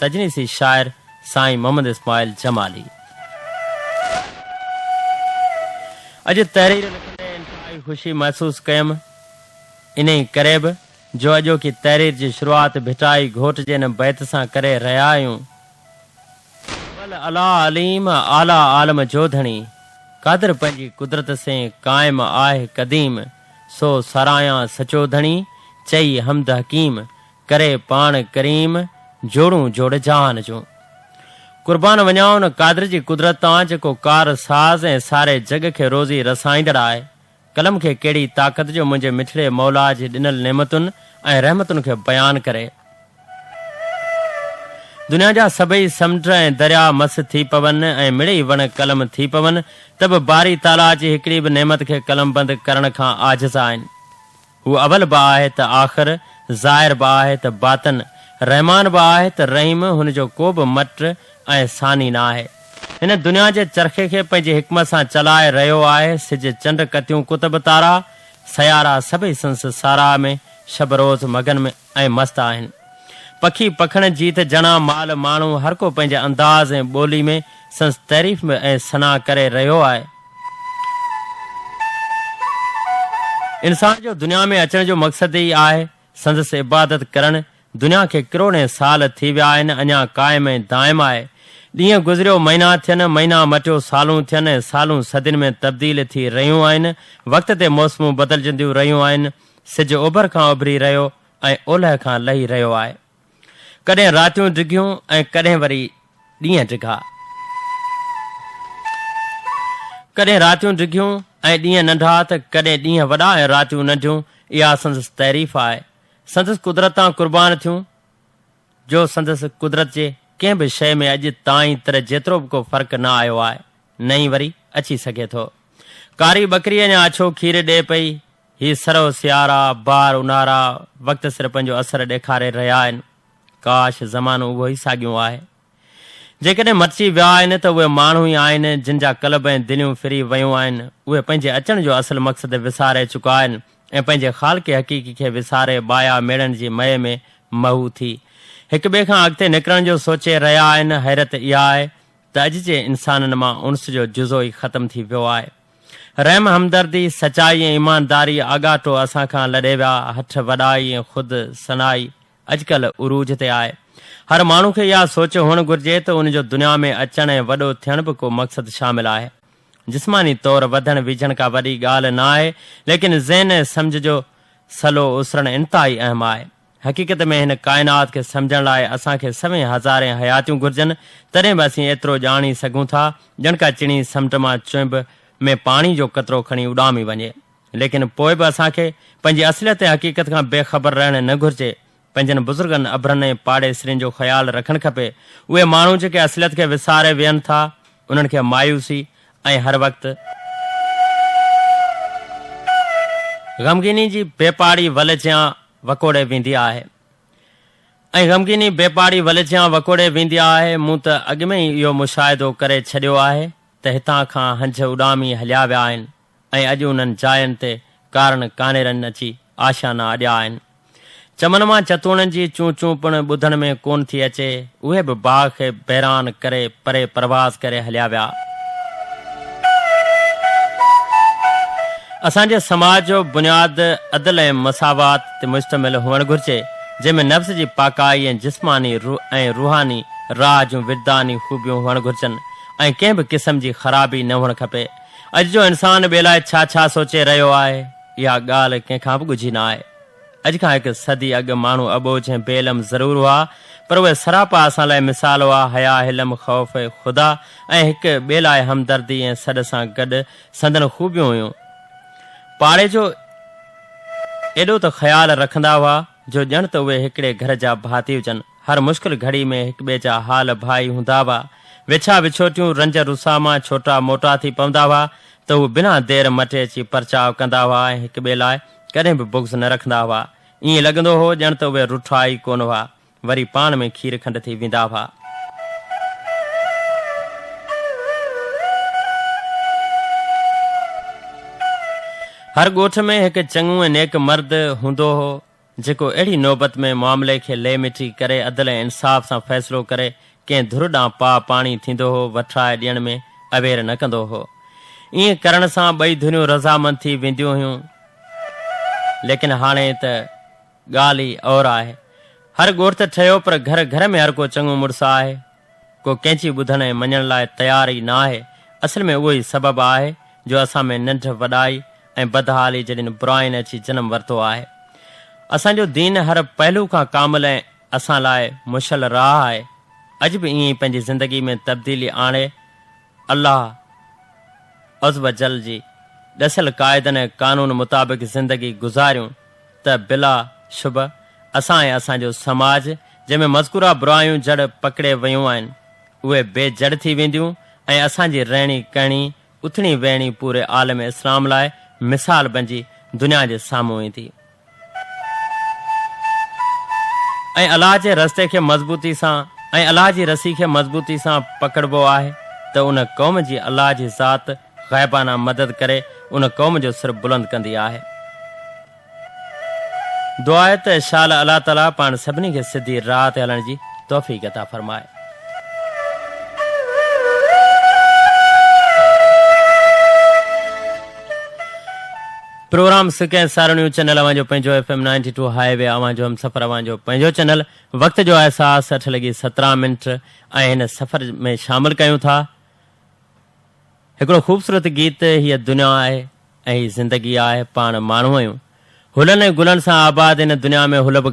तजनीसी शाइर साईं मोहम्मद इस्माइल जमाली। अॼु तहरीर लिखंदे इंतहाई ख़ुशी महसूस कयमि, इन करे बि जो अॼोकी तहरीर जी शुरूआत भिटाई घोट जे हिन बैत सां करे रहिया आहियूं। अला अलीम आला आलम जोधणी, कादर पंहिंजी कुदरत से क़ाइम आहे क़दीम, सो सरायां सचो धणी, चई हमद हकीम, करे पाण करीम, जोड़ूं जोड़ जहान जूं। कुर्बान वञां उन कादर जी कुदरत तां जेको कार साज़ ऐं सारे जग खे रोज़ी रसाईंदड़ आहे। कलम खे कहिड़ी ताक़त जो मुंहिंजे मिठड़े मौला जी ॾिनल नेमतुनि ऐं रहमतुनि खे बयानु करे। दुनिया जा सभई समुंड ऐं दरिया मस थी पवनि ऐं मिड़ई वण कलम थी पवनि त बि बारी ताला जी हिकिड़ी बि नेमत खे कलम बंदि करण खां आजिज़ आहिनि। हू अवल बि आहे त आख़िर, ज़ाहिर बि आहे त बातन, रहमान बि आहे त रहीम, हुनजो को बि मट ऐं सानी न आहे। हिन दुनिया जे चरखे खे पंहिंजी हिकमत सां चलाए रहियो आहे। सिज चंड कतियूं कुतब तारा सयारा सभई संस सारा में शब रोज़ मगन में ऐं मस्त आहिनि। पखी पखण जीत जना माल माण्हू हर को पंहिंजे अंदाज़ ऐं ॿोली में संस तारीफ़ में ऐं सना करे रहियो आहे। इंसान जो दुनिया में अचण जो मक़सद ई आहे संदसि इबादत करणु। दुनिया खे करोड़े साल थी विया आहिनि, अञा क़ाइम ऐं दाइम आहे। ॾींहं गुज़रियो महीना थियनि, महीना मटियो सालूं थियनि ऐं सालूं सदियुनि में तब्दील थी रहियूं आहिनि। वक़्त ते मौसमूं बदिलजंदियूं रहियूं आहिनि। सिज ओभर खां उभरी रहियो ऐं ओलह खां लही रहियो आहे। कॾहिं रातियूं डिघियूं ऐं कॾहिं वरी ॾींहं डिघा, कॾहिं रातियूं डिघियूं ऐं ॾींहं नंढा त कॾहिं ॾींहं वॾा ऐं रातियूं नंढियूं। इहा संदसि तारीफ़ आहे। संदसि कुदरत तां कुर्बान थियूं जो संदसि कुदरत जे कंहिं बि शइ में अॼु ताईं तर जेतिरो बि को फ़र्क़ु न आयो आहे, न ई वरी अची सघे थो। कारी बकरी अञा अछो खीर ॾे पई। हीउ सरव सियारा बार उन्हारा वक़्त सिर पंहिंजो असरु ॾेखारे रहिया आहिनि। काश ज़मानो उहो ई साॻियो आहे। जेकॾहिं मटिजी विया आहिनि त उहे माण्हू ई आहिनि जिन जा कल्ब ऐं दिलियूं फिरी वियूं आहिनि। उहे पंहिंजे अचण जो असुलु मक़सदु विसारे चुका आहिनि ऐं पंहिंजे ख़ालिक़ हक़ीक़ी खे विसारे बाया मेड़नि जी मए में महू थी हिक ॿिए खां अॻिते निकिरण जो सोचे रहिया आहिनि। हैरत इहा आहे त अॼु जे इंसाननि मां उन्स जो जुज़ो ई ख़तमु थी वियो आहे। रहम हमदर्दी सचाई ऐं ईमानदारी आगाटो असां खां लॾे विया। हथ वॾाई ऐं ख़ुदि सनाई अॼुकल्ह उरूज ते आहे। हर माण्हू खे इहा सोच हुअणु घुरिजे त उनजो दुनिया में अचण ऐं वॾो थियण बि को मक़सदु शामिल आहे। जिस्मानी तौरु वधण विझण का वॾी ॻाल्हि न आहे, लेकिन ज़हन ऐं सम्झ जो सलो उसरणु इंतिहाई अहम आहे। हक़ीक़त में हिन काइनात खे सम्झण लाइ असांखे सवें हज़ारे हयातियूं घुरिजनि, तॾहिं बि असीं एतिरो ॼाणी सघूं था ॼण का चिणी समुंड मां चुंब में पाणी जो कतिरो खणी उॾामी वञे। लेकिन पोइ बि असांखे पंहिंजी असलियत ऐं हक़ीक़त खां बेख़बर रहणु न घुरिजे। पंहिंजनि बुज़ुर्गनि अभरनि ऐं पाड़ेसरियुनि जो ख़्यालु रखणु खपे। उहे माण्हू जेके असलियत खे विसारे वियनि था, उन्हनि खे मायूसी ऐं हर वक़्तु ग़मगीनी जी बेपाड़ी वलजियां वकोड़े वेंदी आहे ऐं ग़मगीनी बेपाड़ी वलजियां वकोड़े वेंदी आहे। मूं त अॻु में ई इहो मुशाहिदो करे छॾियो आहे त हितां खां हंज उॾामी हलिया विया आहिनि ऐं अॼु उन्हनि जायुनि ते कारण कानेरनि अची आशाना अॾिया आहिनि। चमन मां चतुणनि जी चूं चूं पिणु ॿुधण में कोन थी अचे। उहे बि बाग़ खे बहिरान करे परे परवाज़ करे हलिया विया। असांजे समाज जो बुनियादु अदल ऐं मसावात ते मुश्तमिल हुअणु घुरिजे, जंहिंमें नफ़्स जी पाकाई ऐं जिस्मानी ऐं रूहानी राह जूं विरदानी ख़ूबियूं हुअणु घुरिजनि ऐं कंहिं बि क़िस्म जी ख़राबी न हुअणु खपे। अॼु जो इंसान ॿिए लाइ छा छा सोचे रहियो आहे, इहा ॻाल्हि कंहिंखां बि ॻुझी न आहे। अॼु खां हिकु सदी अॻु माण्हू अबोझ ऐं बेलम ज़रूरु हुआ, पर उहे सरापा असां लाइ मिसाल हुआ। हया हिलम ख़ौफ़ ख़ुदा ऐं हिकु ॿिए लाइ हमदर्दी ऐं सॾ सां गॾु संदन ख़ूबियूं हुयूं। पाड़े जो एॾो त ख़्यालु रखंदा हुआ जो ॼण त उहे हिकिड़े घर जा भाती हुजनि। हर मुश्किल घड़ी में हिक ॿिए जा हाल भाई हूंदा हुआ। विछा विछोटियूं रंज रुसा मां छोटा मोटा थी पवंदा हुआ त हू बिना देर मटे अची परचाव कंदा हुआ ऐं हिक ॿिए लाइ कॾहिं बि बुग़्ज़ न रखंदा हुआ। ईअं लॻंदो हो ॼण त उहे रुठा ई कोन हुआ, वरी पाण में खीर खंड थी वेंदा हुआ। हर ॻोठ में हिकु चङो ऐं नेक मर्द हूंदो हो जेको अहिड़ी नौबत में मामले खे ले मिटी करे अदल ऐं इंसाफ़ सां फ़ैसिलो करे कंहिं धुर ॾांहुं पा पाणी थींदो हो, वठराए ॾियण में अवेर न कंदो हो। ईअं करण सां ॿई धुनियूं रज़ामंद थी वेंदियूं हुयूं। लेकिन हाणे त ॻाल्हि ई और आहे। हर ॻोठ ठहियो पर घर घर में हर को चङो मुड़ुसु आहे। को कंहिंजी ॿुधण ऐं मञण लाइ तयार ई न आहे। असल में उहो ई सबबु आहे जो असां में नंढ वॾाई ऐं बदहाली जॾहिं बुराइनि अची जनम वरितो आहे। असांजो दीन हर पहलू खां कामिल ऐं असां लाइ मुशल राह आहे। अॼु बि ईअं ई पंहिंजी ज़िंदगी में तब्दीली आणे अल्लाह अज़ वजल जी ॾसियल क़ाइदनि ऐं कानून मुताबिक़ ज़िंदगी गुज़ारियूं त बिला शुभ असां ऐं असांजो समाज जंहिंमें मज़कूरा बुरायूं जड़ पकिड़े वयूं आहिनि उहे बेजड़ थी वेंदियूं ऐं असांजी रहणी करणी उथणी वेहणी पूरे आलम इस्लाम लाइ मिसाल बणिजी दुनिया जे साम्हूं ईंदी ऐं अलाह जे रस्ते खे मज़बूती सां ऐं अलाह जी रसी खे मज़बूती सां पकड़बो आहे त उन क़ौम जी अलाह जी ज़ात ग़ैबाना मदद करे उन क़ौम जो सिर बुलंद कंदी आहे। दुआ आहे त इंशाअल्लाह अलाह ताला पाण सभिनी खे सिधी राह ते हलण जी तौफ़ीक़ अता फरमाए। प्रोग्राम सिक ऐं सारणियूं चैनल अवां जो पंहिंजो FM 92 हाईवे अवां जो हम सफ़र अवां जो पंहिंजो चैनल। वक़्त जो आहे 8:17 ऐं हिन सफ़र में शामिल कयूं था हिकिड़ो ख़ूबसूरत गीत। हीअ दुनिया आहे ऐं हीअ ज़िंदगी आहे, पाण माण्हू आहियूं। हुलनि ऐं गुलनि सां आबाद इन दुनिया में हुल बि